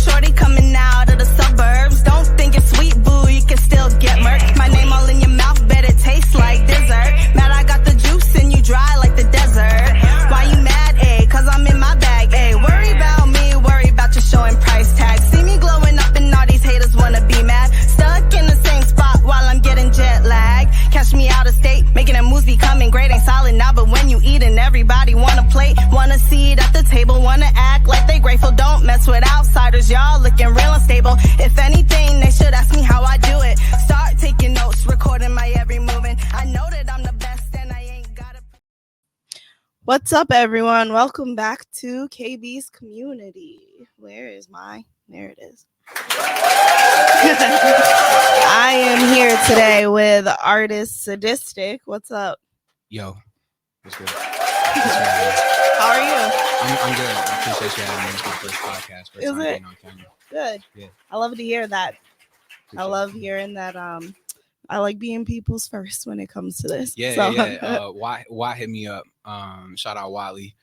shorty coming out of the suburbs. Don't think it's sweet, boo, you can still get murked. My name all in your mouth, bet it tastes like dessert. Mad I got the juice and you dry like the desert. Why you mad, ayy? Cause I'm in my bag, ayy. Worry about me, worry about your show and price tag. See me glowing up and all these haters wanna be mad. Stuck in the same spot while I'm getting jet lag. Catch me out of state, making a moves becoming great. Ain't solid now, but when you eatin', everybody wanna plate. Wanna seat at the table, wanna act like they grateful. Don't mess with outsiders, y'all looking real unstable. If anything, they should ask me how I do it. Start taking notes, recording my every movement. I know that I'm the best and I ain't gotta. What's up, everyone? Welcome back to KB's Community. Where is my? There it is. I am here today with artist Sadistic. What's up? Yo, what's good? How are you? I'm good. I appreciate you having me. This is my first podcast. First Is time it? being on camera. Good. Yeah. I love to hear that. Appreciate I love it. hearing that. I like being people's first when it comes to this. Yeah. Why hit me up? Shout out Wally.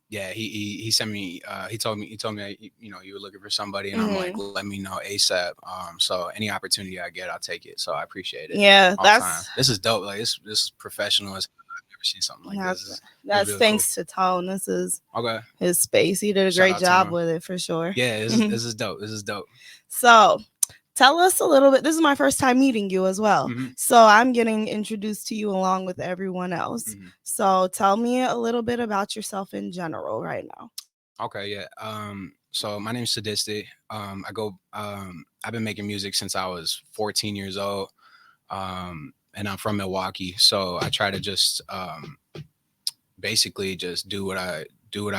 Yeah, he sent me. He told me that, you were looking for somebody, and I'm like, let me know ASAP. So any opportunity I get, I'll take it. So I appreciate it. Yeah, all the time. This is dope. Like this is professional. I've never seen something like this. That's really thanks to Tone. This is Okay. his space. He did a Shout great out to job him. with it for sure. Yeah, this is dope. This is dope. So tell us a little bit. This is my first time meeting you as well. So I'm getting introduced to you along with everyone else. So tell me a little bit about yourself in general right now. Okay, yeah. So my name's Sadistic. I've been making music since I was 14 years old. And I'm from Milwaukee. So I try to just basically just do what I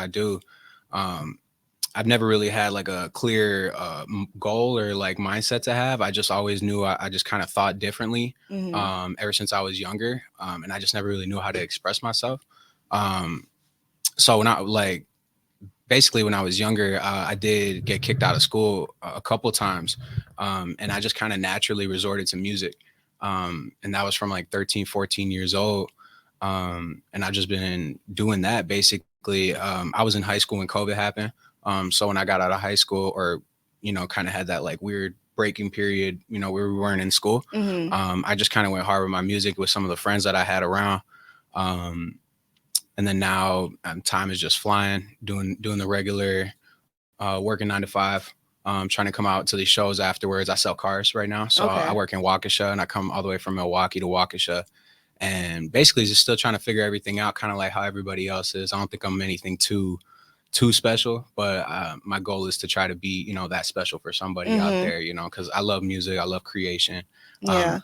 do. I've never really had like a clear goal or like mindset to have. I just always knew I just kind of thought differently ever since I was younger. And I just never really knew how to express myself. So when I was younger, I did get kicked out of school a couple times. And I just kind of naturally resorted to music. And that was from like 13, 14 years old. And I've just been doing that basically. I was in high school when COVID happened. So when I got out of high school, or, kind of had that like weird breaking period, where we weren't in school, I just kind of went hard with my music with some of the friends that I had around. And then now time is just flying, doing the regular, working 9 to 5, trying to come out to these shows afterwards. I sell cars right now. So I work in Waukesha, and I come all the way from Milwaukee to Waukesha, and basically just still trying to figure everything out, kind of like how everybody else is. I don't think I'm anything too special, but my goal is to try to be, that special for somebody out there, because I love music. I love creation. Yeah.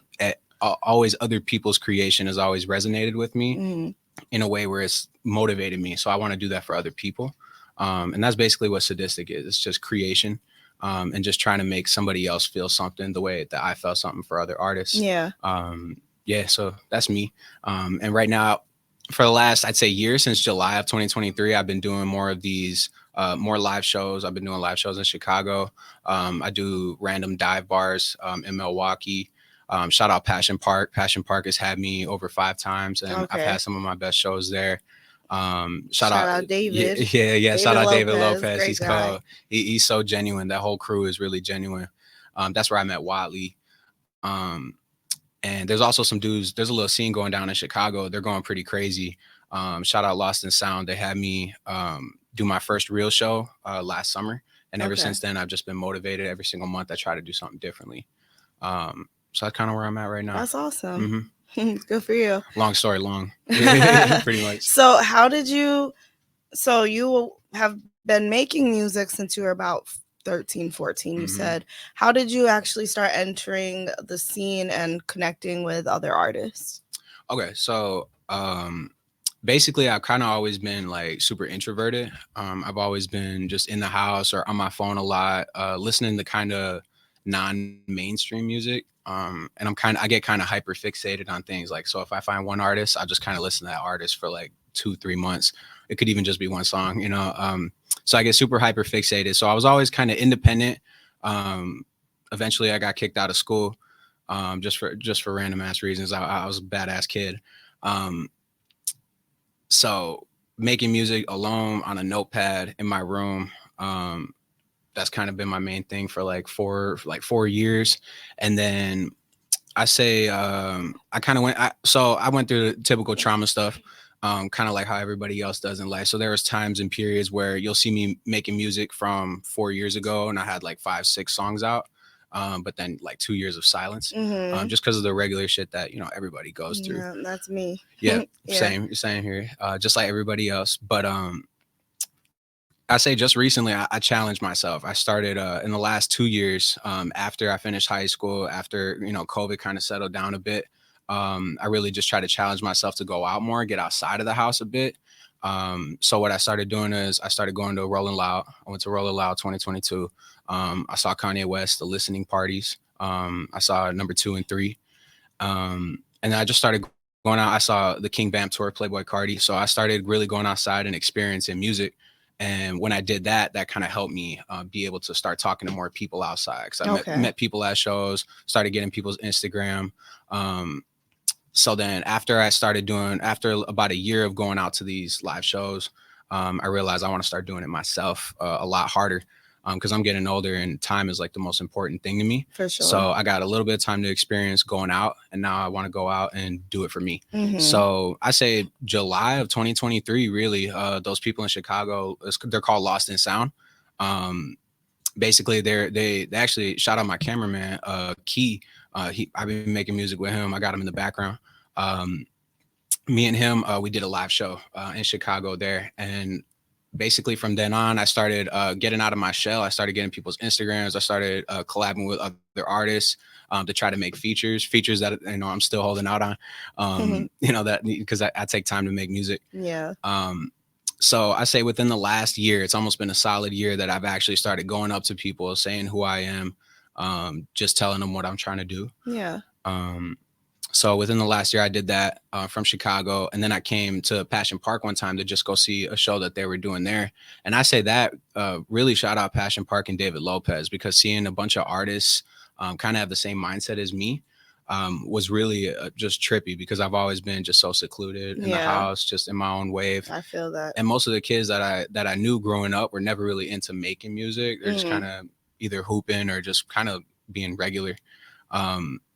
Always other people's creation has always resonated with me in a way where it's motivated me. So I want to do that for other people. And that's basically what Sadistic is. It's just creation, and just trying to make somebody else feel something the way that I felt something for other artists. Yeah. So that's me. And right now, for the last, I'd say year, since July of 2023, I've been doing more of these, more live shows. I've been doing live shows in Chicago. I do random dive bars in Milwaukee. Shout out Passion Park. Passion Park has had me over 5 times, and I've had some of my best shows there. Shout out David. Yeah. Shout out David Lopez. He's cool. He's so genuine. That whole crew is really genuine. That's where I met Watley. And there's also some dudes, there's a little scene going down in Chicago. They're going pretty crazy. Shout out Lost in Sound. They had me do my first real show last summer. And ever since then, I've just been motivated. Every single month, I try to do something differently. So that's kind of where I'm at right now. That's awesome. Good for you. Long story long, pretty much. So you have been making music since you were about 13, 14, you said. How did you actually start entering the scene and connecting with other artists? Okay, so basically I've kind of always been like super introverted. I've always been just in the house or on my phone a lot, listening to kind of non-mainstream music. And I get kind of hyper fixated on things. Like, so if I find one artist, I'll just kind of listen to that artist for like 2-3 months. It could even just be one song, so I get super hyper fixated. So I was always kind of independent. Eventually I got kicked out of school, just for random ass reasons. I was a badass kid. So making music alone on a notepad in my room, that's kind of been my main thing for like 4 years. And then I say I kind of I went through the typical trauma stuff, kind of like how everybody else does in life. So there was times and periods where you'll see me making music from 4 years ago, and I had like 5-6 songs out, but then like 2 years of silence, just because of the regular shit that everybody goes through. Yeah, that's me. Yeah, Yeah. same here, just like everybody else. But I say just recently, I challenged myself. I started in the last 2 years, after I finished high school, after COVID kind of settled down a bit. I really just tried to challenge myself to go out more, get outside of the house a bit. So what I started doing is I started going to Rolling Loud. I went to Rolling Loud 2022. I saw Kanye West, the listening parties. I saw number 2 and 3. And then I just started going out. I saw the King Bam tour, Playboy Cardi. So I started really going outside and experiencing music. And when I did that, that kind of helped me be able to start talking to more people outside, because I met people at shows, started getting people's Instagram. So then after about a year of going out to these live shows, I realized I want to start doing it myself a lot harder, because I'm getting older and time is like the most important thing to me. For sure. So I got a little bit of time to experience going out, and now I want to go out and do it for me. Mm-hmm. So I say July of 2023, really, those people in Chicago, they're called Lost in Sound. Basically they actually shout out my cameraman, Key. I've been making music with him. I got him in the background. Me and him, we did a live show in Chicago there, and basically from then on, I started getting out of my shell. I started getting people's Instagrams. I started collabing with other artists to try to make features that I'm still holding out on. That because I take time to make music. Yeah. So I say within the last year, it's almost been a solid year that I've actually started going up to people, saying who I am, just telling them what I'm trying to do. Yeah. So within the last year, I did that from Chicago. And then I came to Passion Park one time to just go see a show that they were doing there. And I say that really shout out Passion Park and David Lopez, because seeing a bunch of artists kind of have the same mindset as me was really just trippy, because I've always been just so secluded in the house, just in my own wave. I feel that. And most of the kids that I knew growing up were never really into making music. They're just kind of either hooping or just kind of being regular.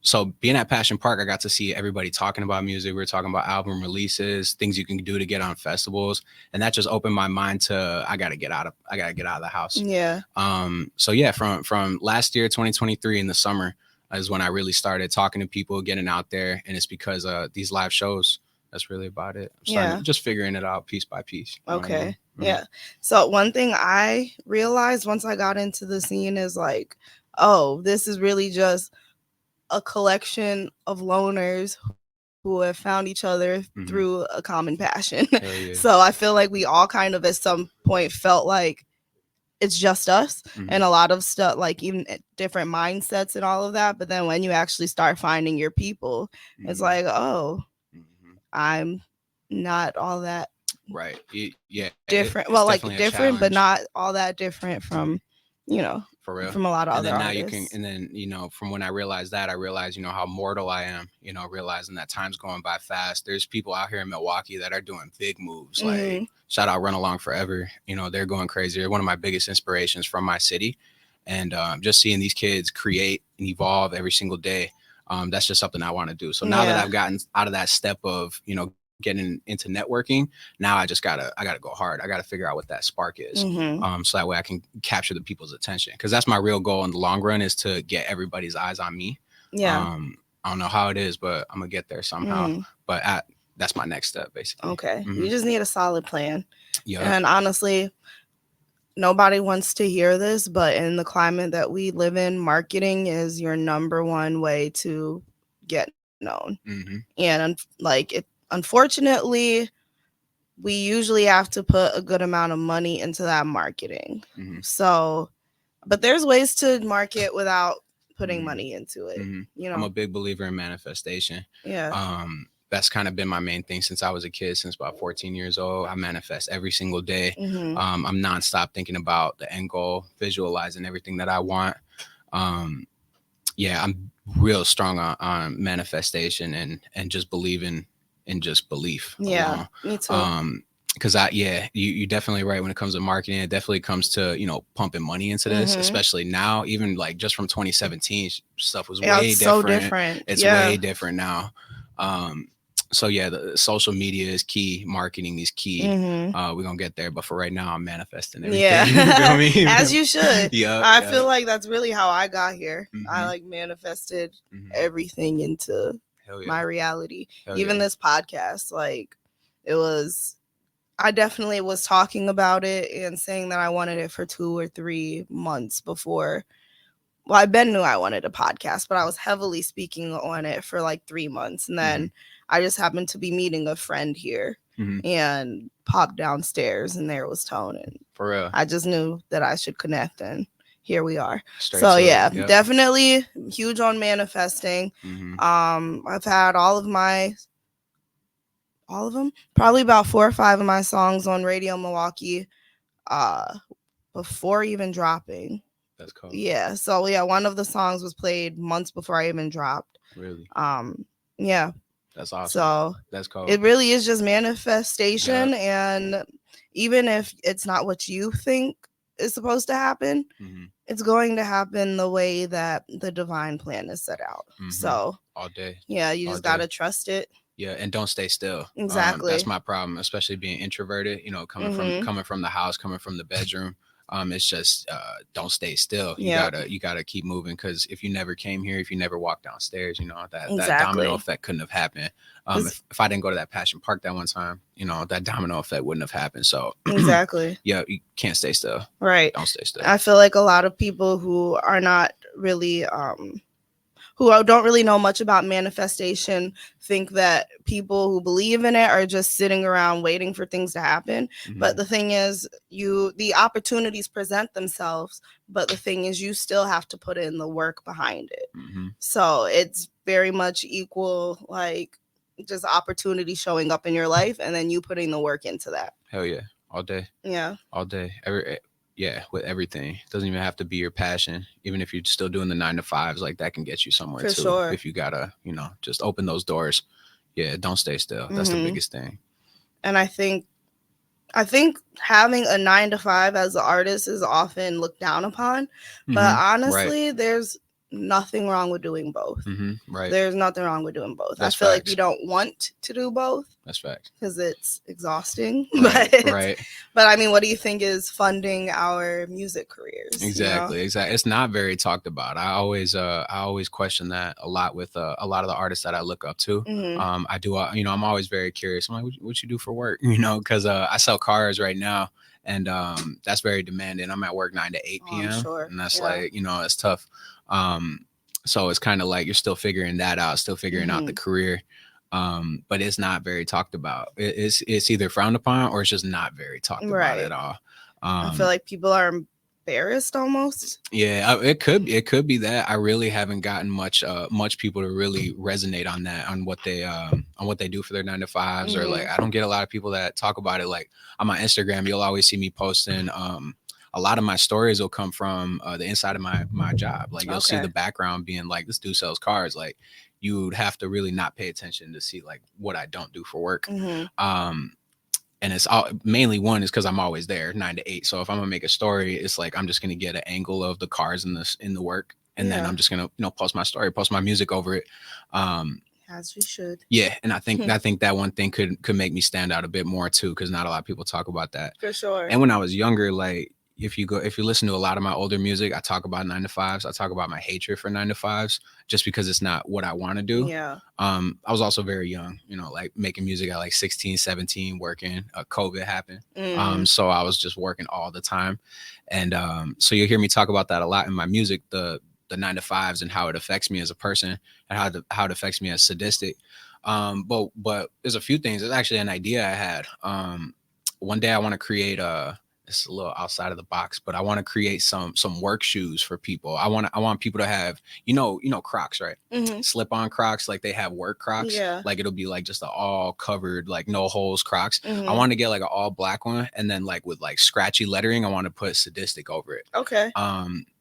So being at Passion Park, I got to see everybody talking about music. We were talking about album releases, things you can do to get on festivals. And that just opened my mind to, I gotta get out of the house. Yeah. So yeah, from last year, 2023 in the summer is when I really started talking to people, getting out there. And it's because these live shows, that's really about it. I'm just figuring it out piece by piece. Okay. Yeah. So one thing I realized once I got into the scene is like, oh, this is really just a collection of loners who have found each other through a common passion. Yeah. So I feel like we all kind of at some point felt like it's just us, and a lot of stuff, like even different mindsets and all of that. But then when you actually start finding your people, it's like, oh, I'm not all that different. Well, like different, but not all that different from, for real, from a lot of other artists. And then from when I realized that, I realized how mortal I am, realizing that time's going by fast. There's people out here in Milwaukee that are doing big moves, like shout out Run Along Forever. They're going crazy. They're one of my biggest inspirations from my city, and just seeing these kids create and evolve every single day, that's just something I want to do. So now that I've gotten out of that step of getting into networking, now I gotta go hard. I gotta figure out what that spark is, so that way I can capture the people's attention, because that's my real goal in the long run, is to get everybody's eyes on me. I don't know how it is, but I'm gonna get there somehow. But that's my next step, basically. Okay. You just need a solid plan. And honestly, nobody wants to hear this, but in the climate that we live in, marketing is your number one way to get known. And unfortunately, we usually have to put a good amount of money into that marketing. So, but there's ways to market without putting money into it. I'm a big believer in manifestation. That's kind of been my main thing since I was a kid, since about 14 years old. I manifest every single day. I'm nonstop thinking about the end goal, visualizing everything that I want. I'm real strong on manifestation and just believing in just belief. Me too. Because you definitely right when it comes to marketing. It definitely comes to pumping money into this, especially now. Even like just from 2017, stuff was way it's different. so different. It's way different now. So yeah, the social media is key. Marketing is key. We're gonna get there, but for right now, I'm manifesting everything. Yeah, You feel me? as you should. Yeah, I feel like that's really how I got here. I Mhm. like manifested Mhm. everything into Hell yeah. my reality. Hell Even yeah. this podcast, like it was. I definitely was talking about it and saying that I wanted it for 2 or 3 months before. Well, I knew I wanted a podcast, but I was heavily speaking on it for like 3 months. And then I just happened to be meeting a friend here and popped downstairs, and there was Tone. And For real. I just knew that I should connect, and here we are. Straight so to yeah, it. Yep. definitely huge on manifesting. I've had all of them, probably about 4 or 5 of my songs on Radio Milwaukee before even dropping. That's cool. Yeah, so yeah, one of the songs was played months before I even dropped. Really? Yeah. That's awesome. So that's cool. It really is just manifestation, and even if it's not what you think is supposed to happen, it's going to happen the way that the divine plan is set out. So all day. Yeah, you just gotta trust it. Yeah, and don't stay still. Exactly. That's my problem, especially being introverted. Coming from the house, coming from the bedroom. It's just don't stay still. You gotta keep moving, because if you never came here, if you never walked downstairs, that domino effect couldn't have happened. If I didn't go to that Passion Park that one time, that domino effect wouldn't have happened. So exactly. Yeah, you can't stay still. Right. Don't stay still. I feel like a lot of people who are not really who don't really know much about manifestation think that people who believe in it are just sitting around waiting for things to happen. But the thing is, the opportunities present themselves, but the thing is, you still have to put in the work behind it. So it's very much equal, like just opportunity showing up in your life and then you putting the work into that. Hell yeah. All day. Yeah. All day. Yeah, with everything. It doesn't even have to be your passion. Even if you're still doing the 9-to-5s, like that can get you somewhere for too. Sure. If you gotta, just open those doors. Yeah, don't stay still. That's the biggest thing. And I think having a 9-to-5 as an artist is often looked down upon. But honestly, there's nothing wrong with doing both. Right. There's nothing wrong with doing both. That's I feel facts. like we don't want to do both. That's fact. Because it's exhausting. Right. But I mean, what do you think is funding our music careers? Exactly. It's not very talked about. I always question that a lot with a lot of the artists that I look up to. I do. I'm always very curious. I'm like, what you do for work? Because I sell cars right now, and that's very demanding. I'm at work 9 to 8 p.m. And that's like, it's tough. So it's kind of like you're still figuring that out, still figuring out the career. But it's not very talked about. It's either frowned upon or it's just not very talked about at all. I feel like people are embarrassed almost. Yeah, it could be that. I really haven't gotten much people to really resonate on that, on what they do for their 9-to-5s, or like I don't get a lot of people that talk about it. Like on my Instagram, you'll always see me posting a lot of my stories will come from the inside of my job. Like you'll see the background being like, this dude sells cars. Like you would have to really not pay attention to see like what I don't do for work. And it's mainly one is because I'm always there 9 to 8. So if I'm gonna make a story, it's like I'm just gonna get an angle of the cars in the work, and then I'm just gonna post my story, post my music over it. As we should. Yeah, and I think that one thing could make me stand out a bit more too, because not a lot of people talk about that. For sure. And when I was younger, like if you listen to a lot of my older music, I talk about 9-to-5s. I talk about my hatred for 9-to-5s just because it's not what I want to do. Yeah. I was also very young, like making music at like 16, 17, working. COVID happened. So I was just working all the time. And so you'll hear me talk about that a lot in my music, the 9-to-5s and how it affects me as a person and how it affects me as Sadistic. But there's a few things. It's actually an idea I had. One day I want to create it's a little outside of the box, but I want to create some work shoes for people. I want people to have, Crocs, right? Slip-on Crocs, like they have work Crocs. Yeah. Like it'll be like just an all covered, like no holes Crocs. I want to get like an all black one, and then like with like scratchy lettering, I want to put Sadistic over it. Okay.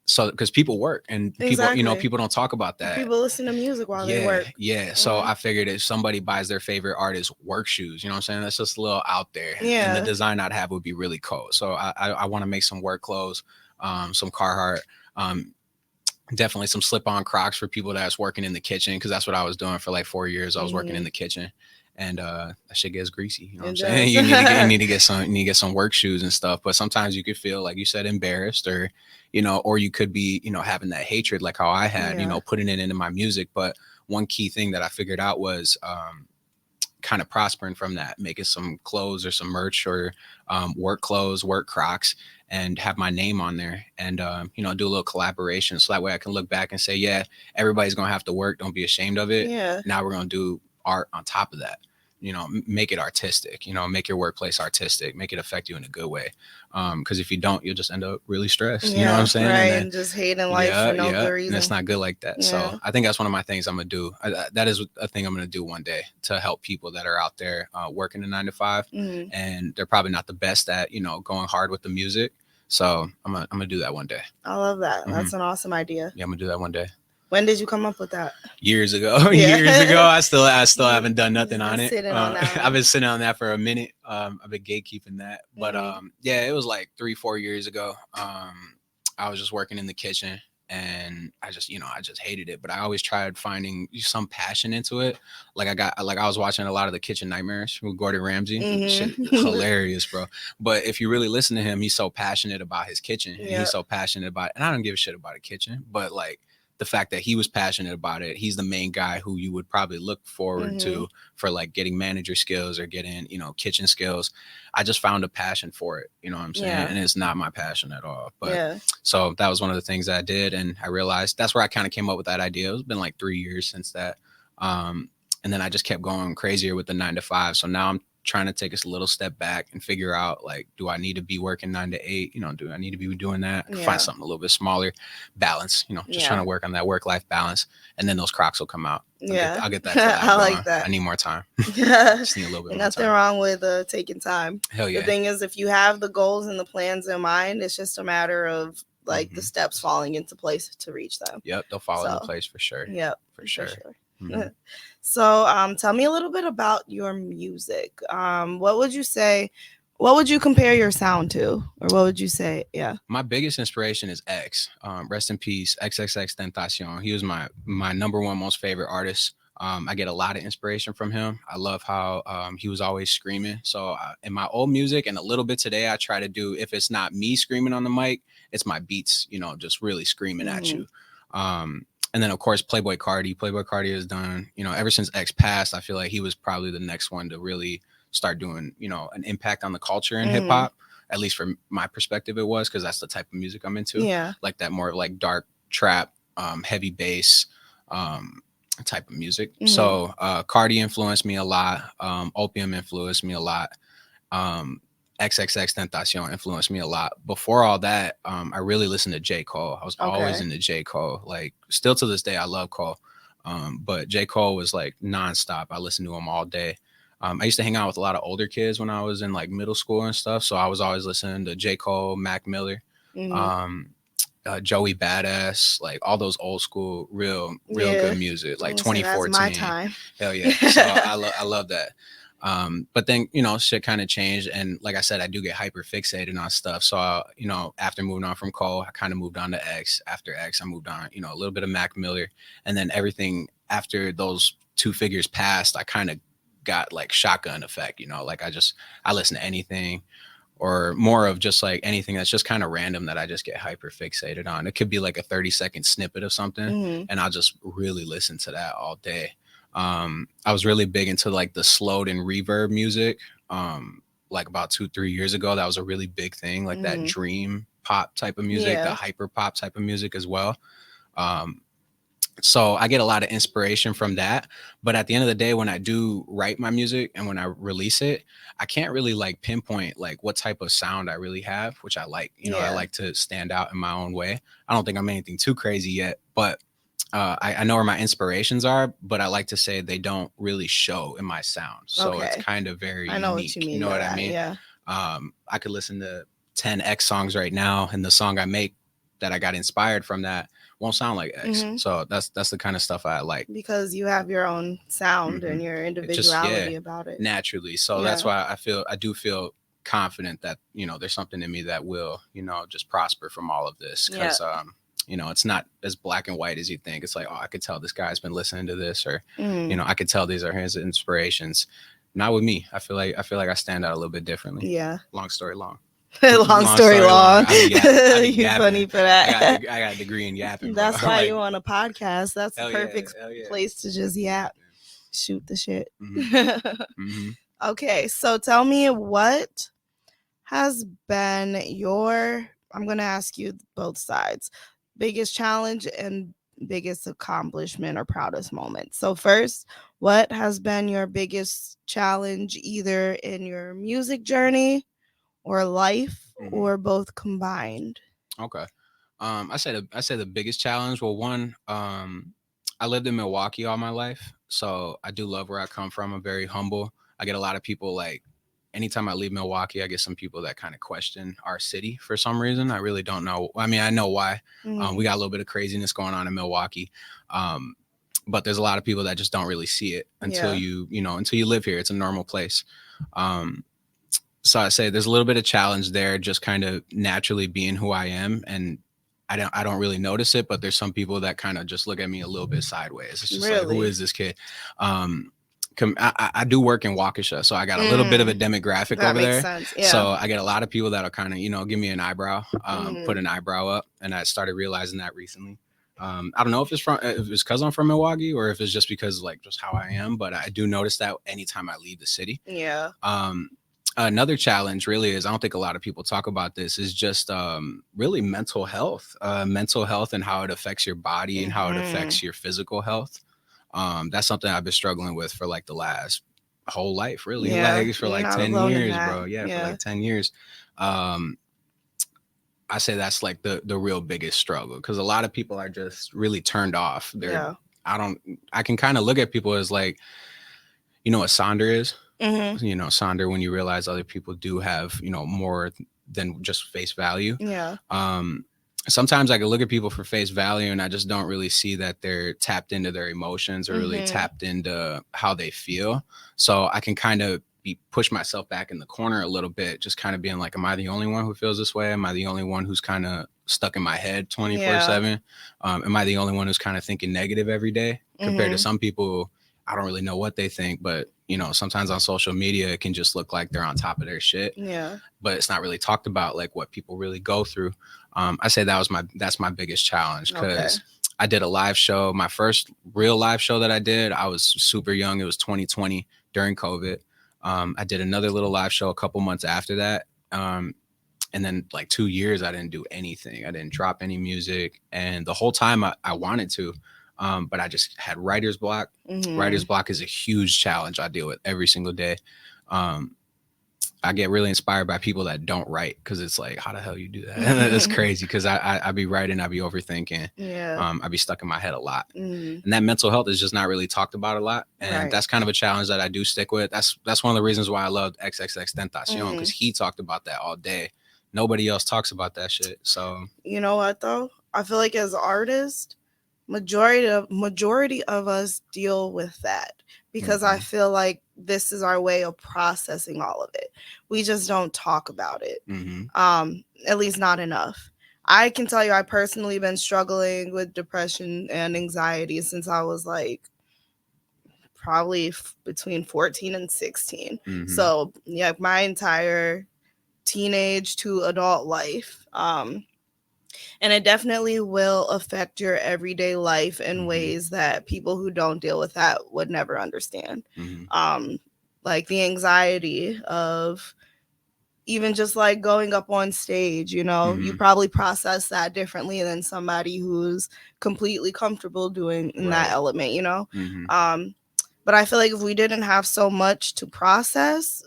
so because people work and people, Exactly. people don't talk about that. People listen to music while they work. Yeah. So I figured if somebody buys their favorite artist work shoes, you know what I'm saying? That's just a little out there. Yeah. And the design I'd have would be really cool. So I want to make some work clothes, some Carhartt, definitely some slip-on Crocs for people that's working in the kitchen, because that's what I was doing for like 4 years. I was working in the kitchen, and that shit gets greasy. You know what I'm saying? You need to get some work shoes and stuff. But sometimes you could feel, like you said, embarrassed, or or you could be having that hatred like how I had, putting it into my music. But one key thing that I figured out was kind of prospering from that, making some clothes or some merch or work clothes, work Crocs, and have my name on there, and do a little collaboration, so that way I can look back and say, yeah, everybody's gonna have to work, don't be ashamed of it. Yeah. Now we're gonna do art on top of that, make it artistic, make your workplace artistic, make it affect you in a good way, because if you don't, you'll just end up really stressed. You know what I'm saying? Right, and just hating life for no good reason. And it's not good like that. So I think that's one of my things I'm gonna do. That is a thing I'm gonna do one day, to help people that are out there working a 9 to 5, and they're probably not the best at going hard with the music. So I'm gonna do that one day. I love that. That's an awesome idea. Yeah, I'm gonna do that one day. When did you come up with that? Years ago. Years ago. I still haven't done nothing on it. I've been sitting on that for a minute. I've been gatekeeping that. But it was like 3-4 years ago. I was just working in the kitchen, and I just hated it. But I always tried finding some passion into it. Like I was watching a lot of the Kitchen Nightmares with Gordon Ramsay. Shit, hilarious, bro. But if you really listen to him, he's so passionate about his kitchen. And he's so passionate about it. And I don't give a shit about a kitchen, but like, the fact that he was passionate about it, he's the main guy who you would probably look forward to for like getting manager skills or getting, kitchen skills. I just found a passion for it, you know what I'm saying? And it's not my passion at all. But so that was one of the things that I did. And I realized that's where I kind of came up with that idea. It's been like 3 years since that. And then I just kept going crazier with the 9 to 5. So now I'm trying to take us a little step back and figure out, like, do I need to be working 9 to 8? Do I need to be doing that? Find something a little bit smaller, balance, just trying to work on that work-life balance. And then those Crocs will come out. I'll get that. I like that. I need more time. Just need a little bit more nothing time. Wrong with taking time. Hell yeah. The thing is, if you have the goals and the plans in mind, it's just a matter of like the steps falling into place to reach them. Yep, they'll fall into place for sure. Yep, for sure. So tell me a little bit about your music. What would you compare your sound to, or what would you say? Yeah, my biggest inspiration is X. Rest in peace, XXXTentacion. He was my number one most favorite artist. I get a lot of inspiration from him. I love how he was always screaming. So in my old music and a little bit today, I try to do, if it's not me screaming on the mic, it's my beats, just really screaming at you. And then, of course, Playboi Carti has done, ever since X passed, I feel like he was probably the next one to really start doing, an impact on the culture in hip hop. At least from my perspective, it was, because that's the type of music I'm into. Yeah. Like that more like dark trap, heavy bass type of music. So Carti influenced me a lot. Opium influenced me a lot. XXXTentacion influenced me a lot. Before all that, I really listened to J. Cole. I was always into J. Cole. Like, still to this day, I love Cole. But J. Cole was like nonstop. I listened to him all day. I used to hang out with a lot of older kids when I was in like middle school and stuff. So I was always listening to J. Cole, Mac Miller, Joey Badass, like all those old school, real good music, like 2014. That's my time. Hell yeah. So I love that. But then, shit kind of changed. And like I said, I do get hyper fixated on stuff. So, after moving on from Cole, I kind of moved on to X. After X, I moved on, a little bit of Mac Miller. And then everything after those two figures passed, I kind of got like shotgun effect, like I listen to anything, or more of just like anything that's just kind of random that I just get hyper fixated on. It could be like a 30-second snippet of something, and I'll just really listen to that all day. I was really big into like the slowed and reverb music. Like about 2-3 years ago, that was a really big thing, like that dream pop type of music, the hyper pop type of music as well. So I get a lot of inspiration from that. But at the end of the day, when I do write my music and when I release it, I can't really like pinpoint like what type of sound I really have, which I like. I like to stand out in my own way. I don't think I'm anything too crazy yet, but I know where my inspirations are, but I like to say they don't really show in my sound. So it's kind of very I know unique. What you mean. You know what I mean? Yeah. I could listen to 10 X songs right now, and the song I make that I got inspired from that won't sound like X. So that's the kind of stuff I like, because you have your own sound and your individuality about it naturally. So that's why I do feel confident that, you know, there's something in me that will, you know, just prosper from all of this, because you know, it's not as black and white as you think. It's like, oh, I could tell this guy's been listening to this, or you know, I could tell these are his inspirations. Not with me. I feel like I stand out a little bit differently. Yeah. Long story long. long story long. You funny for that. I got a degree in yapping. That's bro. why like, you on a podcast. That's the perfect place to just yap, shoot the shit. Okay, so tell me, what has been your, I'm gonna ask you both sides, biggest challenge and biggest accomplishment or proudest moment. So first, what has been your biggest challenge, either in your music journey or life, or both combined? Okay. I say the biggest challenge. Well, one, I lived in Milwaukee all my life, so I do love where I come from. I'm very humble. I get a lot of people, like, anytime I leave Milwaukee, I get some people that kind of question our city for some reason. I really don't know. I mean, I know why. We got a little bit of craziness going on in Milwaukee. But there's a lot of people that just don't really see it until until you live here. It's a normal place. So I say there's a little bit of challenge there, just kind of naturally being who I am. And I don't really notice it, but there's some people that kind of just look at me a little bit sideways. It's just like, who is this kid? I do work in Waukesha, so I got a little bit of a demographic over there. Sense. Yeah. So I get a lot of people that'll kind of, you know, give me an eyebrow, put an eyebrow up. And I started realizing that recently. I don't know if it's because I'm from Milwaukee, or if it's just because, like, just how I am, but I do notice that anytime I leave the city. Yeah. Another challenge really is, I don't think a lot of people talk about this, is just really mental health and how it affects your body and how it affects your physical health. That's something I've been struggling with for like the last whole life, really. Like for like 10 years, bro. For like 10 years. I say that's like the real biggest struggle, because a lot of people are just really turned off. I can kind of look at people as like, you know what Sonder is? You know, Sonder, when you realize other people do have, you know, more than just face value. Yeah. Sometimes I can look at people for face value and I just don't really see that they're tapped into their emotions or really tapped into how they feel. So I can kind of push myself back in the corner a little bit, just kind of being like, am I the only one who feels this way? Am I the only one who's kind of stuck in my head 24/7? Am I the only one who's kind of thinking negative every day compared to some people? I don't really know what they think, but, you know, sometimes on social media, it can just look like they're on top of their shit. Yeah. But it's not really talked about, like, what people really go through. I say that's my biggest challenge, because I did a live show. My first real live show that I did, I was super young. It was 2020 during COVID. I did another little live show a couple months after that. And then like 2 years, I didn't do anything. I didn't drop any music. And the whole time I wanted to. But I just had writer's block. Writer's block is a huge challenge I deal with every single day. I get really inspired by people that don't write, because it's like, how the hell you do that? It's crazy, because I be writing, I be overthinking. Yeah. I be stuck in my head a lot. And that mental health is just not really talked about a lot. And that's kind of a challenge that I do stick with. That's one of the reasons why I loved XXXTentacion, because he talked about that all day. Nobody else talks about that shit. So, you know what though? I feel like as artists, majority of us deal with that, because I feel like this is our way of processing all of it. We just don't talk about it. At least not enough. I can tell you, I personally been struggling with depression and anxiety since I was like probably between 14 and 16. So yeah, my entire teenage to adult life. And it definitely will affect your everyday life in ways that people who don't deal with that would never understand. Like the anxiety of even just like going up on stage, you know, you probably process that differently than somebody who's completely comfortable doing in that element, you know? But I feel like if we didn't have so much to process,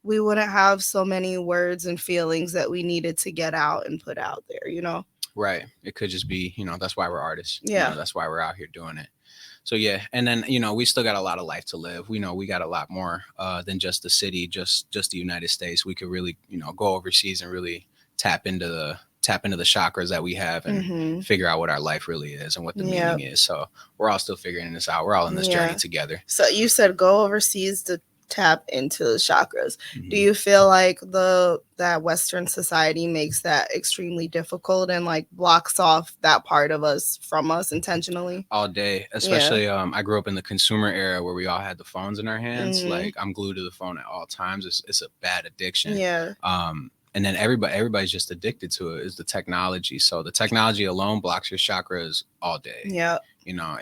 we wouldn't have so many words and feelings that we needed to get out and put out there, you know? Right. It could just be, you know, that's why we're artists. Yeah. You know, that's why we're out here doing it. So, yeah. And then, you know, we still got a lot of life to live. We know we got a lot more than just the city, just the United States. We could really, you know, go overseas and really tap into tap into the chakras that we have and figure out what our life really is and what the meaning is. So we're all still figuring this out. We're all in this journey together. So you said go overseas to tap into the chakras. Do you feel like that Western society makes that extremely difficult and like blocks off that part of us from us intentionally? All day, especially I grew up in the consumer era where we all had the phones in our hands. Like I'm glued to the phone at all times. It's a bad addiction. And then everybody's just addicted to it. Is the technology. So the technology alone blocks your chakras all day. You know,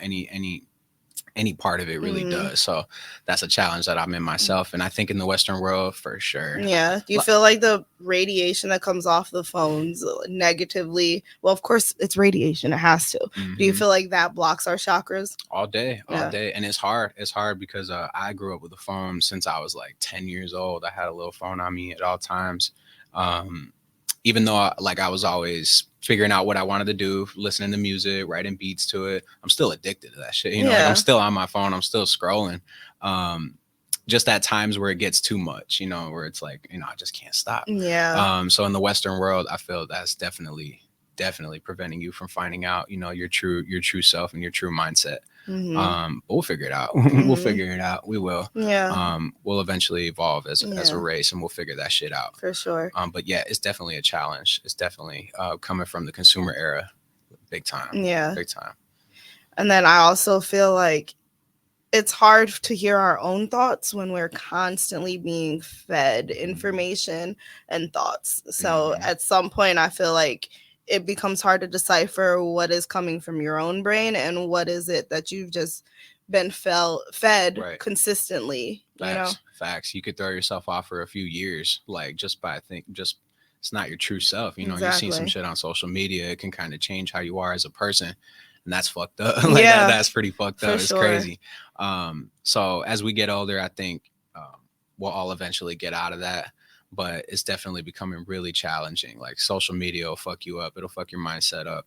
any part of it really does. So that's a challenge that I'm in myself. And I think in the Western world, for sure. Do you feel like the radiation that comes off the phones negatively? Well, of course, it's radiation. It has to. Do you feel like that blocks our chakras? All day. And it's hard. It's hard because I grew up with a phone since I was like 10 years old. I had a little phone on me at all times. Even though I was always figuring out what I wanted to do, listening to music, writing beats to it, I'm still addicted to that shit. You know, like I'm still on my phone. I'm still scrolling. Just at times where it gets too much, you know, where it's like, you know, I just can't stop. So in the Western world, I feel that's definitely preventing you from finding out, you know, your true self and your true mindset. But we'll figure it out. We'll figure it out. We will. We'll eventually evolve as a race, and we'll figure that shit out for sure. But yeah, it's definitely a challenge. It's definitely coming from the consumer era, big time. Big time. And then I also feel like it's hard to hear our own thoughts when we're constantly being fed information and thoughts. So at some point, I feel like it becomes hard to decipher what is coming from your own brain and what is it that you've just been fed consistently. Facts. You could throw yourself off for a few years, like just it's not your true self. You know, you've seen some shit on social media. It can kind of change how you are as a person, and that's fucked up. That's pretty fucked up. It's crazy. So as we get older, I think we'll all eventually get out of that. But it's definitely becoming really challenging. Like social media will fuck you up. It'll fuck your mindset up.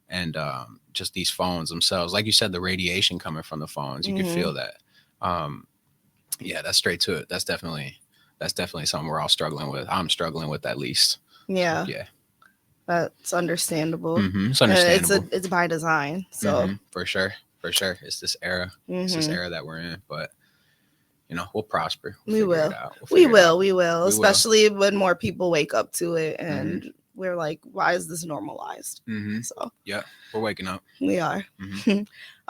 And just these phones themselves, like you said, the radiation coming from the phones, you can feel that. That's straight to it. That's definitely something we're all struggling with. I'm struggling with at least. That's understandable. It's understandable. It's by design. So for sure. It's this era. It's this era that we're in. But you know, we'll prosper. We will. We will. Especially when more people wake up to it and we're like, why is this normalized? So yeah, we're waking up. We are.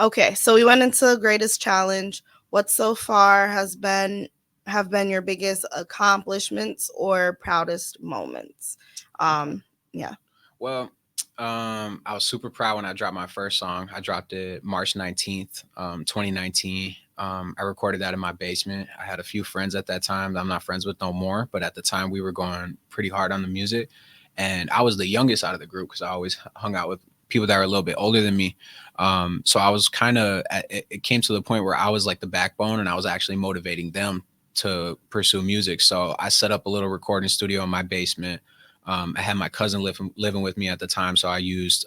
Okay, so we went into greatest challenge. What so far have been your biggest accomplishments or proudest moments? Well, I was super proud when I dropped my first song. I dropped it March 19th, 2019. I recorded that in my basement. I had a few friends at that time that I'm not friends with no more, but at the time we were going pretty hard on the music. And I was the youngest out of the group because I always hung out with people that were a little bit older than me. So I was it came to the point where I was like the backbone and I was actually motivating them to pursue music. So I set up a little recording studio in my basement. I had my cousin living with me at the time. So I used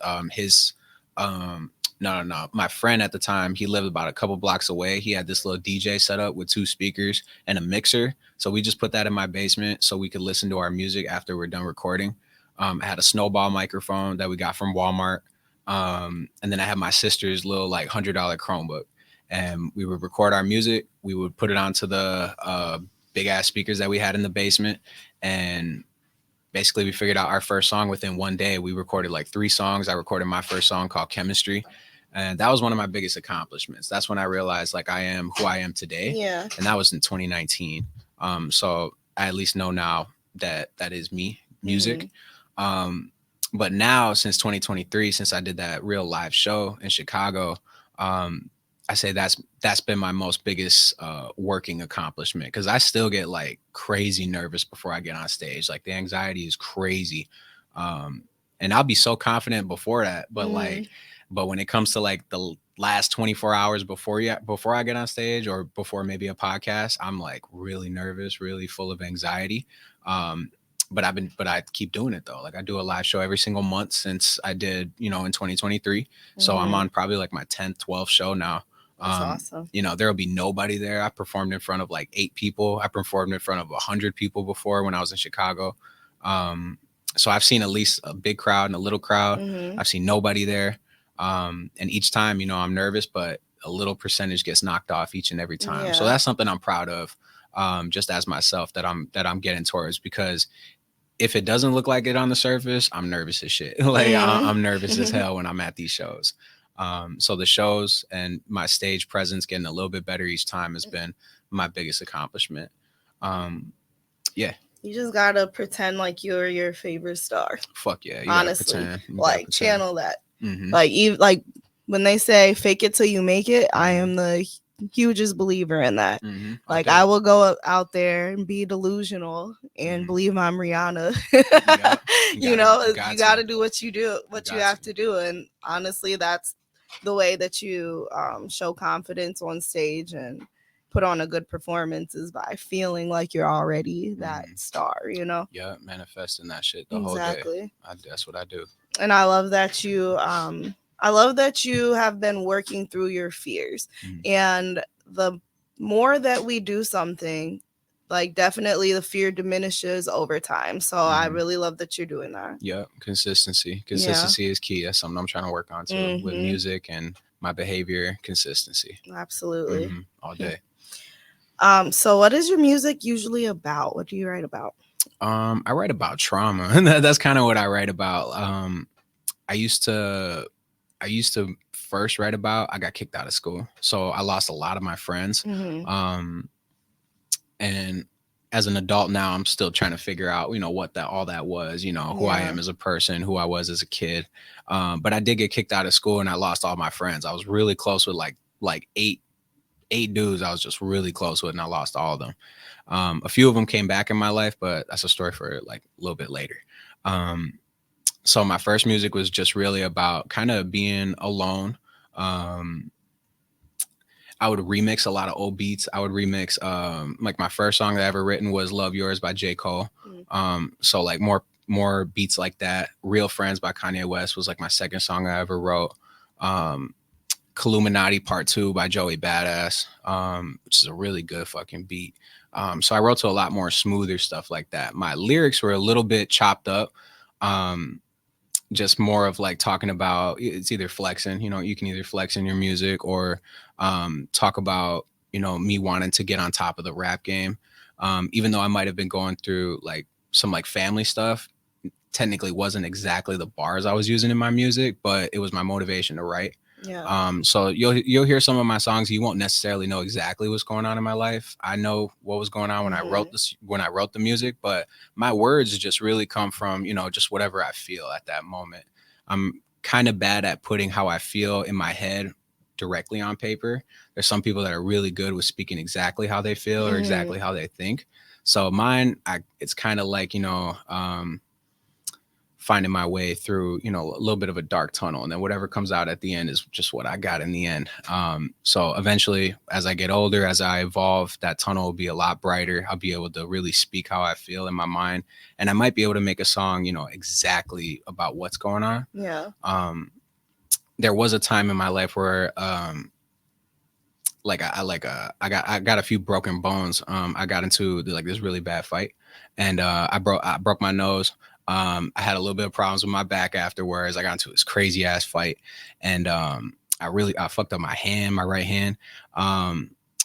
my friend at the time, he lived about a couple blocks away. He had this little DJ set up with 2 speakers and a mixer. So we just put that in my basement so we could listen to our music after we're done recording. I had a snowball microphone that we got from Walmart. And then I had my sister's little like $100 Chromebook. And we would record our music. We would put it onto the big ass speakers that we had in the basement. And basically we figured out our first song within one day. We recorded like 3 songs. I recorded my first song called Chemistry. And that was one of my biggest accomplishments. That's when I realized like I am who I am today. Yeah. And that was in 2019. So I at least know now that is me, music. But now since 2023, since I did that real live show in Chicago, I say that's been my most biggest working accomplishment, because I still get like crazy nervous before I get on stage. Like the anxiety is crazy. And I'll be so confident before that, but but when it comes to like the last 24 hours before I get on stage or before maybe a podcast, I'm like really nervous, really full of anxiety. But I keep doing it though. Like I do a live show every single month since I did, in 2023. So I'm on probably like my 10th, 12th show now. That's awesome. There'll be nobody there. I performed in front of like 8 people. I performed in front of 100 people before when I was in Chicago. So I've seen at least a big crowd and a little crowd. I've seen nobody there. And each time, you know, I'm nervous, but a little percentage gets knocked off each and every time. So that's something I'm proud of, just as myself, that I'm getting towards, because if it doesn't look like it on the surface, I'm nervous as shit. Like I'm nervous as hell when I'm at these shows. So the shows and my stage presence getting a little bit better each time has been my biggest accomplishment. Yeah. You just gotta pretend like you're your favorite star. Fuck yeah. You honestly, gotta pretend. like channel that. Like when they say fake it till you make it, I am the hugest believer in that. Like I will go out there and be delusional and believe I'm Rihanna. You got to do what you do, what you have to do. And honestly, that's the way that you show confidence on stage and put on a good performance, is by feeling like you're already that star, you know? Yeah, manifesting that shit the whole day. That's what I do. And I love that you have been working through your fears. And the more that we do something, like definitely the fear diminishes over time. So I really love that you're doing that. Yeah, consistency is key. That's something I'm trying to work on too, with music and my behavior. Consistency. Absolutely. All day. So what is your music usually about? What do you write about? I write about trauma. That's kind of what I write about. I used to first write about, I got kicked out of school, so I lost a lot of my friends. And as an adult now, I'm still trying to figure out, you know, what all that was, you know, who I am as a person, who I was as a kid. But I did get kicked out of school and I lost all my friends. I was really close with like eight dudes I was just really close with, and I lost all of them. A few of them came back in my life, but that's a story for like a little bit later. So my first music was just really about kind of being alone. I would remix a lot of old beats. I would remix, like my first song that I ever written was Love Yours by J. Cole. So like more beats like that. Real Friends by Kanye West was like my second song I ever wrote. Illuminati Part 2 by Joey Badass, which is a really good fucking beat. So I wrote to a lot more smoother stuff like that. My lyrics were a little bit chopped up. Just more of like talking about, it's either flexing, you know, you can either flex in your music or talk about, you know, me wanting to get on top of the rap game. Even though I might have been going through like some like family stuff, technically wasn't exactly the bars I was using in my music, but it was my motivation to write. So you'll hear some of my songs, you won't necessarily know exactly what's going on in my life. I know what was going on when I wrote the music, but my words just really come from, you know, just whatever I feel at that moment. I'm kind of bad at putting how I feel in my head directly on paper. There's some people that are really good with speaking exactly how they feel or exactly how they think. So mine, it's kind of like, you know, finding my way through, you know, a little bit of a dark tunnel, and then whatever comes out at the end is just what I got in the end. So eventually, as I get older, as I evolve, that tunnel will be a lot brighter. I'll be able to really speak how I feel in my mind, and I might be able to make a song, you know, exactly about what's going on. There was a time in my life where I got a few broken bones. I got into like this really bad fight, and I broke my nose. I had a little bit of problems with my back afterwards. I got into this crazy ass fight, and I fucked up my right hand.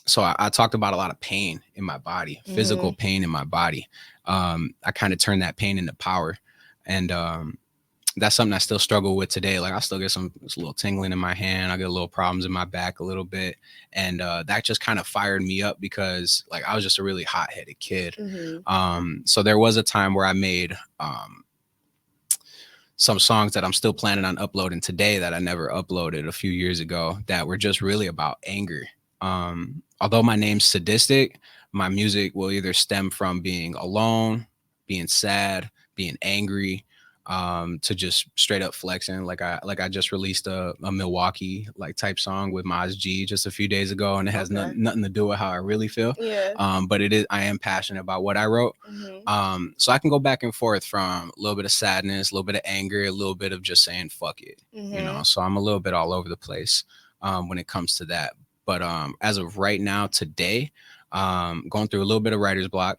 So I talked about a lot of pain in my body, physical pain in my body. I kind of turned that pain into power, and that's something I still struggle with today. Like I still get this little tingling in my hand. I get a little problems in my back a little bit. And that just kind of fired me up because like I was just a really hot-headed kid. So there was a time where I made some songs that I'm still planning on uploading today that I never uploaded a few years ago that were just really about anger. Although my name's Sadistic, my music will either stem from being alone, being sad, being angry, to just straight up flexing. Like I just released a Milwaukee like type song with Maz G just a few days ago, and it has nothing to do with how I really feel. But I am passionate about what I wrote. So I can go back and forth from a little bit of sadness, a little bit of anger, a little bit of just saying fuck it, you know. So I'm a little bit all over the place when it comes to that. But as of right now, today, going through a little bit of writer's block,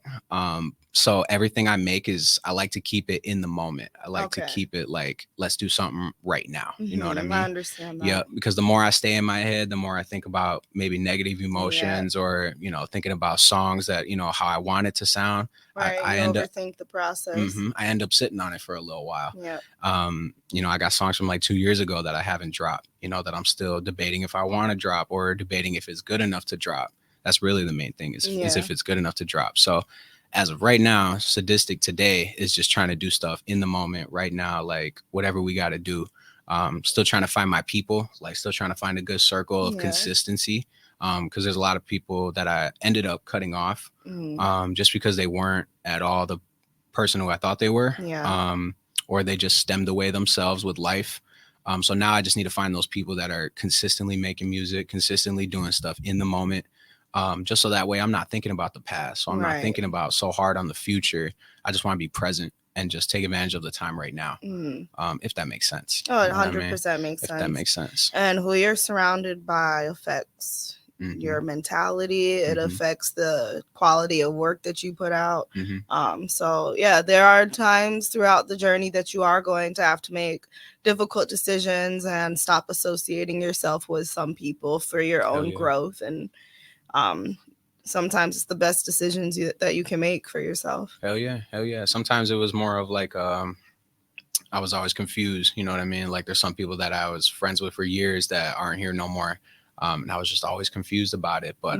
So everything I make I like to keep it in the moment. I like to Okay. keep it like, let's do something right now. You know what I mean? I understand that. Yeah, because the more I stay in my head, the more I think about maybe negative emotions or, you know, thinking about songs that, you know, how I want it to sound. Right. I You end up overthink the process. I end up sitting on it for a little while. Yeah. You know, I got songs from like 2 years ago that I haven't dropped, you know, that I'm still debating if I want to drop or debating if it's good enough to drop. That's really the main thing is if it's good enough to drop. So as of right now, Sadistic today is just trying to do stuff in the moment right now, like whatever we got to do. Still trying to find my people, like still trying to find a good circle of consistency. Because there's a lot of people that I ended up cutting off just because they weren't at all the person who I thought they were. Or they just stemmed away themselves with life. So now I just need to find those people that are consistently making music, consistently doing stuff in the moment. Just so that way I'm not thinking about the past. So I'm not thinking about so hard on the future. I just want to be present and just take advantage of the time right now. If that makes sense. Oh, it 100% makes sense. If that makes sense. And who you're surrounded by affects your mentality. It affects the quality of work that you put out. So yeah, there are times throughout the journey that you are going to have to make difficult decisions and stop associating yourself with some people for your own growth. And sometimes it's the best decisions that you can make for yourself. Hell yeah. Sometimes it was more of like I was always confused, you know what I mean? Like there's some people that I was friends with for years that aren't here no more. And I was just always confused about it, but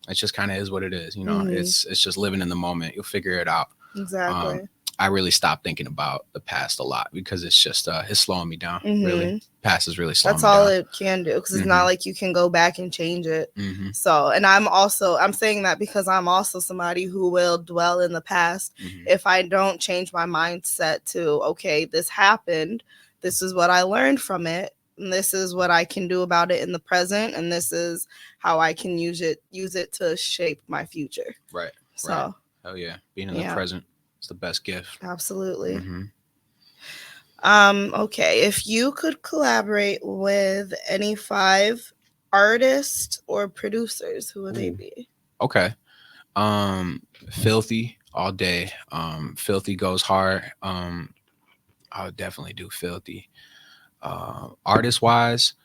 it just kind of is what it is, you know. It's just living in the moment. You'll figure it out. Exactly. I really stopped thinking about the past a lot because it's just it's slowing me down. Really, past is really slowing me down. That's all it can do, because it's not like you can go back and change it. So, and I'm saying that because I'm also somebody who will dwell in the past if I don't change my mindset to, okay, this happened, this is what I learned from it, and this is what I can do about it in the present, and this is how I can use it to shape my future. Right. So, hell yeah, being in the present. It's the best gift. Absolutely. Okay, if you could collaborate with any 5 artists or producers, who would they be? Okay. Filthy all day. Filthy goes hard. I would definitely do Filthy. Artist wise,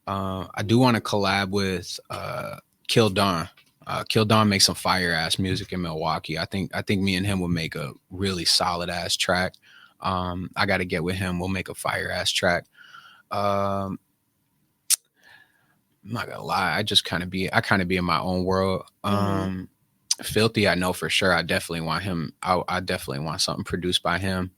I do want to collab with Kill Don. Kill Don makes some fire ass music in Milwaukee. I think me and him would make a really solid ass track. I got to get with him. We'll make a fire ass track. I'm not gonna lie. I kind of be in my own world. Filthy, I know for sure. I definitely want him. I definitely want something produced by him.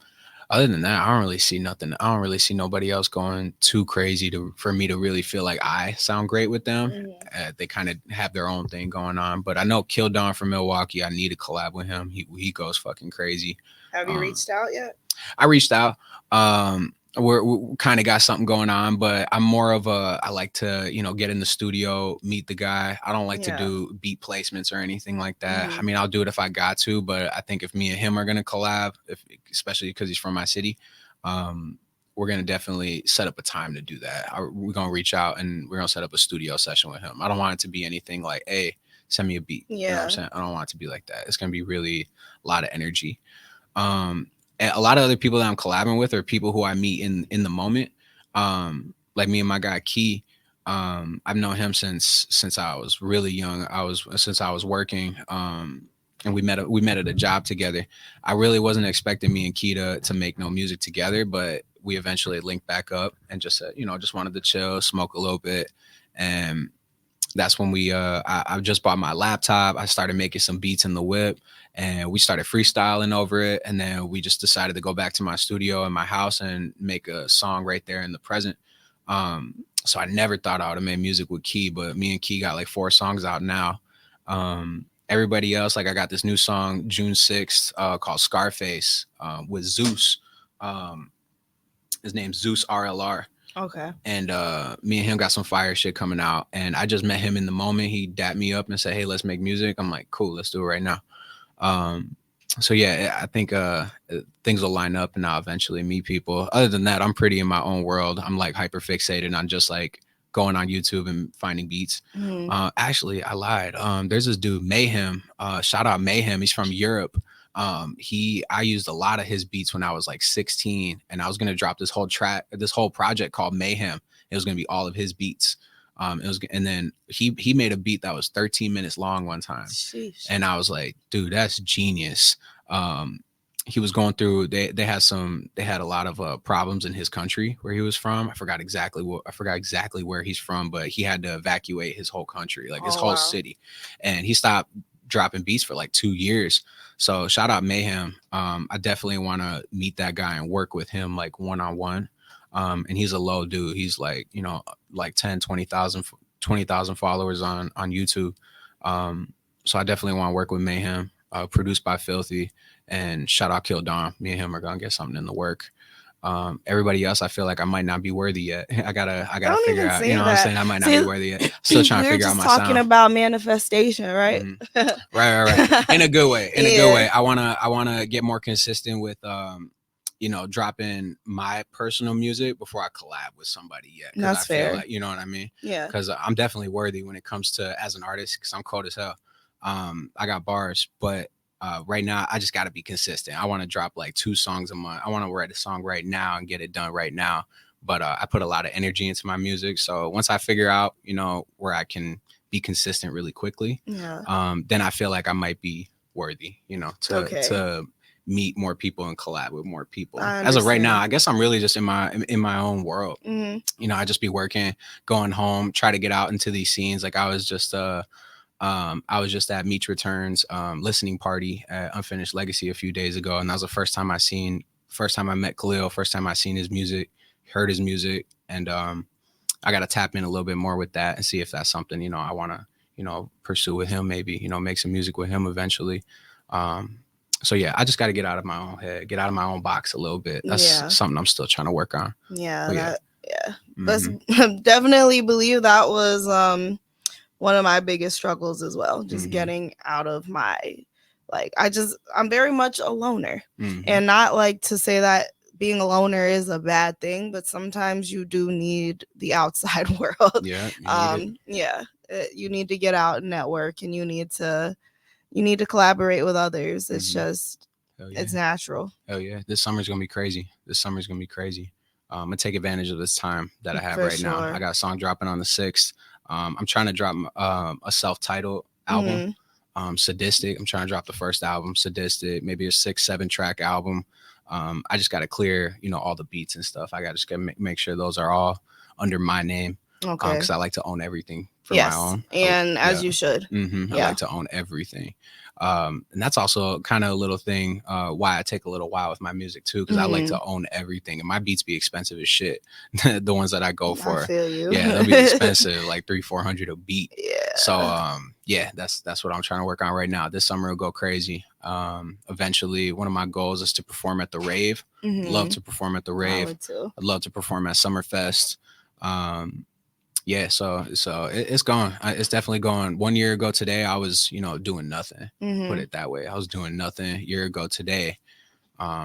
Other than that, I don't really see nothing. I don't really see nobody else going too crazy for me to really feel like I sound great with them. They kind of have their own thing going on. But I know Kill Don from Milwaukee, I need to collab with him. He goes fucking crazy. Have you reached out yet? I reached out. We kind of got something going on, but I'm more of I like to, you know, get in the studio, meet the guy. I don't like to do beat placements or anything like that. I mean, I'll do it if I got to, but I think if me and him are going to collab, especially because he's from my city, we're going to definitely set up a time to do that. We're going to reach out and we're going to set up a studio session with him. I don't want it to be anything like, hey, send me a beat. You know what I'm saying? I don't want it to be like that. It's going to be really a lot of energy. And a lot of other people that I'm collabing with are people who I meet in the moment. Like me and my guy Key. I've known him since I was really young. Since I was working. And we met at a job together. I really wasn't expecting me and Key to make no music together, but we eventually linked back up and just said, you know, just wanted to chill, smoke a little bit. And that's when I just bought my laptop. I started making some beats in the whip and we started freestyling over it. And then we just decided to go back to my studio in my house and make a song right there in the present. So I never thought I would have made music with Key, but me and Key got like 4 songs out now. Everybody else, like I got this new song June 6th called Scarface with Zeus. His name's Zeus RLR. Okay. And me and him got some fire shit coming out. And I just met him in the moment. He dapped me up and said, hey, let's make music. I'm like, cool, let's do it right now. So yeah, I think things will line up and I'll eventually meet people. Other than that, I'm pretty in my own world. I'm like hyper fixated on just like going on YouTube and finding beats. Actually, I lied. There's this dude, Mayhem. Shout out Mayhem. He's from Europe. I used a lot of his beats when I was like 16, and I was gonna drop this whole project called Mayhem. It was gonna be all of his beats. And then he made a beat that was 13 minutes long one time. Sheesh. And I was like, dude, that's genius. He was going through, they had a lot of problems in his country where he was from. I forgot exactly where he's from, but he had to evacuate his whole country, like his whole city. And he stopped dropping beats for like 2 years. So shout out Mayhem. I definitely want to meet that guy and work with him like one-on-one. And he's a low dude. He's like, you know, like 10, 20,000 followers on YouTube. So I definitely want to work with Mayhem, produced by Filthy, and shout out Kill Dom. Me and him are going to get something in the work. Everybody else, I feel like I might not be worthy yet. I gotta figure out, you know what I'm saying? I might not be worthy yet. Still trying to figure out my sound. We're just talking about manifestation, right? Mm-hmm. Right. In a good way. In a good way. I wanna get more consistent with you know, dropping my personal music before I collab with somebody yet. That's fair. Feel like, you know what I mean? Yeah. Because I'm definitely worthy when it comes to as an artist, because I'm cold as hell. I got bars, but right now I just got to be consistent. I want to drop like 2 songs a month. I want to write a song right now and get it done right now. But I put a lot of energy into my music. So once I figure out, you know, where I can be consistent really quickly, then I feel like I might be worthy, you know, to meet more people and collab with more people. As of right now, I guess I'm really just in my own world. You know, I just be working, going home, try to get out into these scenes. Like I was just at Meech Returns listening party at Unfinished Legacy a few days ago, and that was the first time I met Khalil, first time I seen his music, heard his music, and I got to tap in a little bit more with that and see if that's something, you know, I want to, you know, pursue with him, maybe, you know, make some music with him eventually. So yeah, I just got to get out of my own head, get out of my own box a little bit. That's something I'm still trying to work on. Let's definitely believe that was one of my biggest struggles as well. Just getting out of my, like, I'm very much a loner, and not like to say that being a loner is a bad thing, but sometimes you do need the outside world. You need to get out and network, and you need to collaborate with others. It's just, it's natural. Oh yeah. This summer's going to be crazy. I'm going to take advantage of this time that I have right now. I got a song dropping on the 6th. I'm trying to drop a self-titled album, Sadistic. I'm trying to drop the first album, Sadistic, maybe a 6-7 track album. I just got to clear, you know, all the beats and stuff. I got to just make sure those are all under my name. Okay. Because I like to own everything for my own. And as you should. I like to own everything. And that's also kind of a little thing why I take a little while with my music too, because I like to own everything, and my beats be expensive as shit. The ones that I go for, I feel you. Yeah, they'll be expensive, like $300-$400 a beat. So that's what I'm trying to work on right now. This summer will go crazy. Eventually, one of my goals is to perform at the rave. Love to perform at the rave. I'd love to perform at Summerfest. So it's going. It's definitely going. 1 year ago today, I was, you know, doing nothing. Put it that way. I was doing nothing. A year ago today,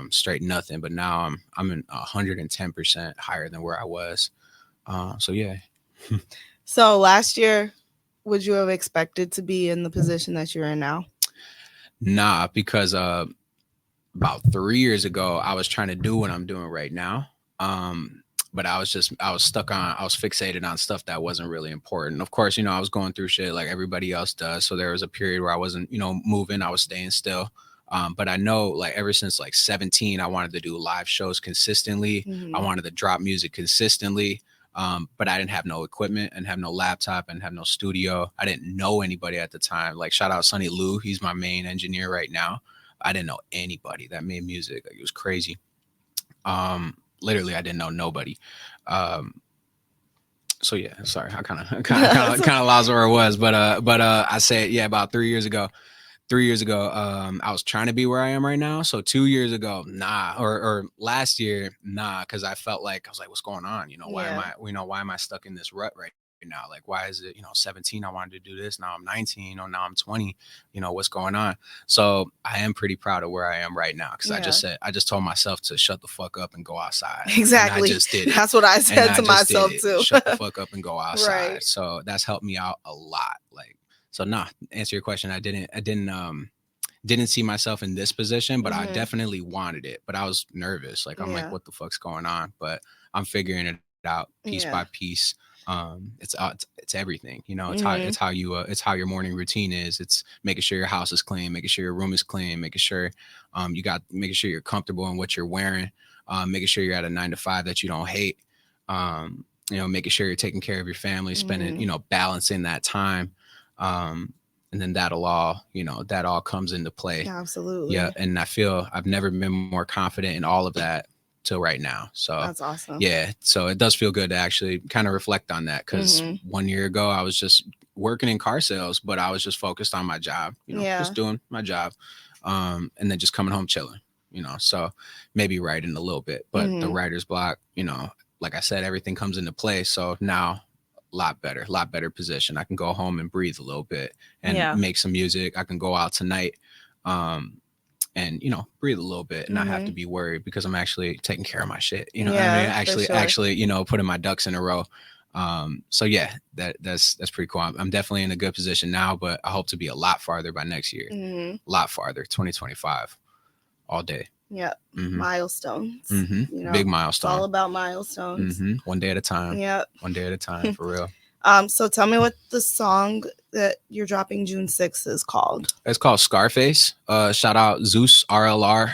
straight nothing. But now I'm in 110% higher than where I was. So yeah. So last year, would you have expected to be in the position that you're in now? Nah, because about 3 years ago, I was trying to do what I'm doing right now. But I was fixated on stuff that wasn't really important. Of course, you know, I was going through shit like everybody else does. So there was a period where I wasn't, you know, moving. I was staying still. But I know, like, ever since like 17, I wanted to do live shows consistently. I wanted to drop music consistently. But I didn't have no equipment and have no laptop and have no studio. I didn't know anybody at the time. Like, shout out Sonny Lou. He's my main engineer right now. I didn't know anybody that made music. Like, it was crazy. Literally, I didn't know nobody. So yeah, sorry, I kind of lost where I was, but I said, yeah, about 3 years ago. 3 years ago, I was trying to be where I am right now. So 2 years ago, nah, or last year, nah, because I felt like, I was like, what's going on? You know, why am I stuck in this rut right now? Like, why is it, 17, I wanted to do this, now I'm 19, or now I'm 20, what's going on? So I am pretty proud of where I am right now, because I just told myself to shut the fuck up and go outside. Exactly. And I just did it. That's what I said to myself too. Shut the fuck up and go outside. Right. So that's helped me out a lot. Like, so nah, answer your question, I didn't didn't see myself in this position, but I definitely wanted it. But I was nervous. Like, I'm like, what the fuck's going on? But I'm figuring it out piece by piece. It's everything, you know. It's how you it's how your morning routine is. It's making sure your house is clean, making sure your room is clean, making sure making sure you're comfortable in what you're wearing, making sure you're at a 9 to 5 that you don't hate, you know, making sure you're taking care of your family, spending, you know, balancing that time, and then that all comes into play. Absolutely. Yeah. And I feel I've never been more confident in all of that till right now. So that's awesome. Yeah. So it does feel good to actually kind of reflect on that, because 1 year ago I was just working in car sales, but I was just focused on my job, you know, just doing my job, and then just coming home chilling, you know. So maybe writing a little bit, but the writer's block, you know, like I said, everything comes into play. So now lot better position. I can go home and breathe a little bit and make some music. I can go out tonight, and, you know, breathe a little bit and not have to be worried, because I'm actually taking care of my shit. You know what I mean? Actually, you know, putting my ducks in a row. So yeah, that's pretty cool. I'm definitely in a good position now, but I hope to be a lot farther by next year. A lot farther, 2025, all day. Yeah. Milestones. You know, big milestone. It's all about milestones. One day at a time. Yeah. One day at a time, for real. So tell me what the song that you're dropping June 6th is called. It's called Scarface. Shout out Zeus RLR.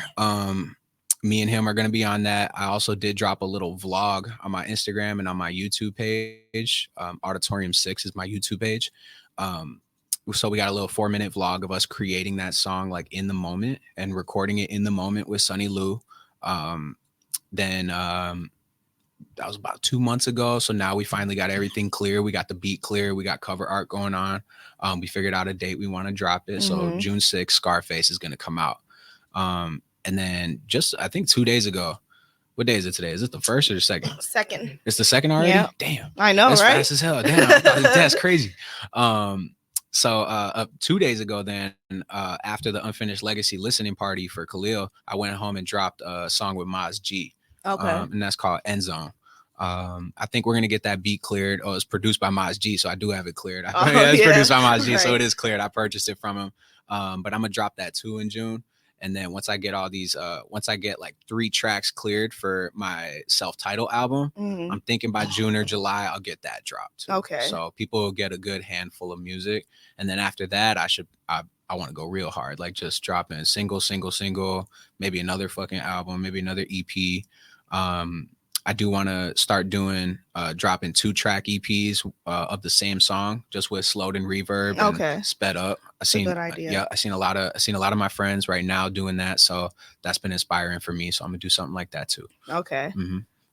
Me and him are going to be on that. I also did drop a little vlog on my Instagram and on my YouTube page. Auditorium 6 is my YouTube page. So we got a little 4-minute vlog of us creating that song, like, in the moment, and recording it in the moment with Sunny Lou. Then that was about 2 months ago. So now we finally got everything clear. We got the beat clear. We got cover art going on. We figured out a date we want to drop it. So June 6th, Scarface is going to come out. And then just, I think 2 days ago, what day is it today? Is it the 1st or the 2nd? 2nd. It's the 2nd already? Yeah. Damn. I know, that's right? Fast as hell. Damn. That's crazy. So 2 days ago then, after the Unfinished Legacy listening party for Khalil, I went home and dropped a song with Maz G. Okay. And that's called End Zone. I think we're gonna get that beat cleared. Oh, it's produced by Maz G, so I do have it cleared. It's produced by Maz G, so it is cleared. I purchased it from him. But I'm gonna drop that too in June. And then once I get all these, once I get like 3 tracks cleared for my self-titled album, I'm thinking by June or July, I'll get that dropped. Okay. So people will get a good handful of music. And then after that, I want to go real hard, like just dropping single, maybe another fucking album, maybe another EP. I do want to start doing dropping 2-track EPs of the same song, just with slowed and reverb and sped up. Good idea. Yeah, I seen a lot of my friends right now doing that, so that's been inspiring for me. So I'm gonna do something like that too. Okay.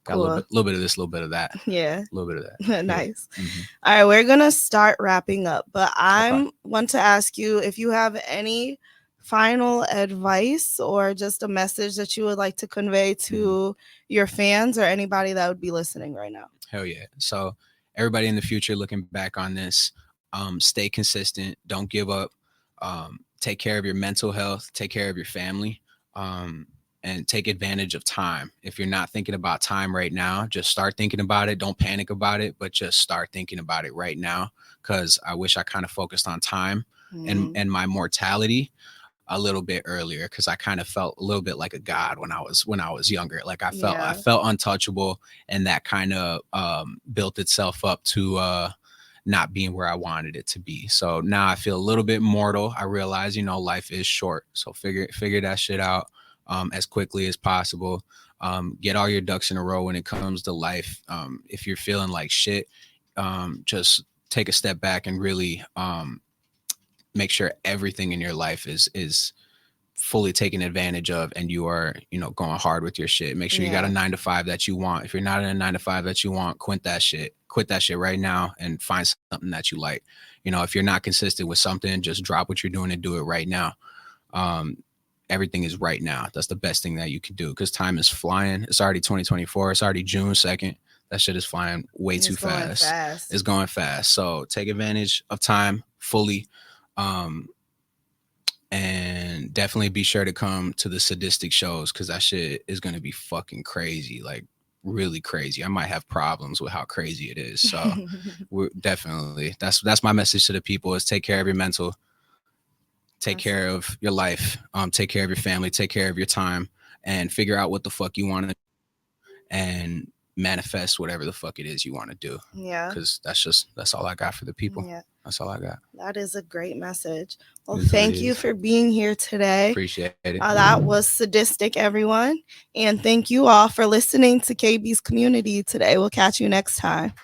Got cool. a little bit of this, a little bit of that. Yeah. A little bit of that. Nice. Yeah. All right, we're gonna start wrapping up, but I want to ask you if you have any final advice or just a message that you would like to convey to your fans or anybody that would be listening right now. Hell yeah. So everybody in the future looking back on this, stay consistent, don't give up, take care of your mental health, take care of your family, and take advantage of time. If you're not thinking about time right now, just start thinking about it. Don't panic about it, but just start thinking about it right now. Because I wish I kind of focused on time and my mortality a little bit earlier, because I kind of felt a little bit like a god when I was younger. Like I felt untouchable, and that kind of built itself up to not being where I wanted it to be. So now I feel a little bit mortal. I realize, life is short. So figure that shit out as quickly as possible. Get all your ducks in a row when it comes to life. If you're feeling like shit, just take a step back and really make sure everything in your life is fully taken advantage of, and you are, going hard with your shit. Make sure you got a 9 to 5 that you want. If you're not in a 9 to 5 that you want, quit that shit right now and find something that you like. If you're not consistent with something, just drop what you're doing and do it right now. Everything is right now. That's the best thing that you can do, because time is flying. It's already 2024. It's already June 2nd. That shit is flying way too fast. It's going fast. So take advantage of time fully. And definitely be sure to come to the Sadistic shows, because that shit is going to be fucking crazy, like really crazy. I might have problems with how crazy it is. So we're definitely, that's my message to the people, is take care of your mental, take care of your life, take care of your family, take care of your time, and figure out what the fuck you want to and manifest whatever the fuck it is you want to do. Yeah. Because that's all I got for the people. Yeah. That's all I got. That is a great message. Well, thank you for being here today. Appreciate it. That was Sadistic, everyone. And thank you all for listening to KB's Community today. We'll catch you next time.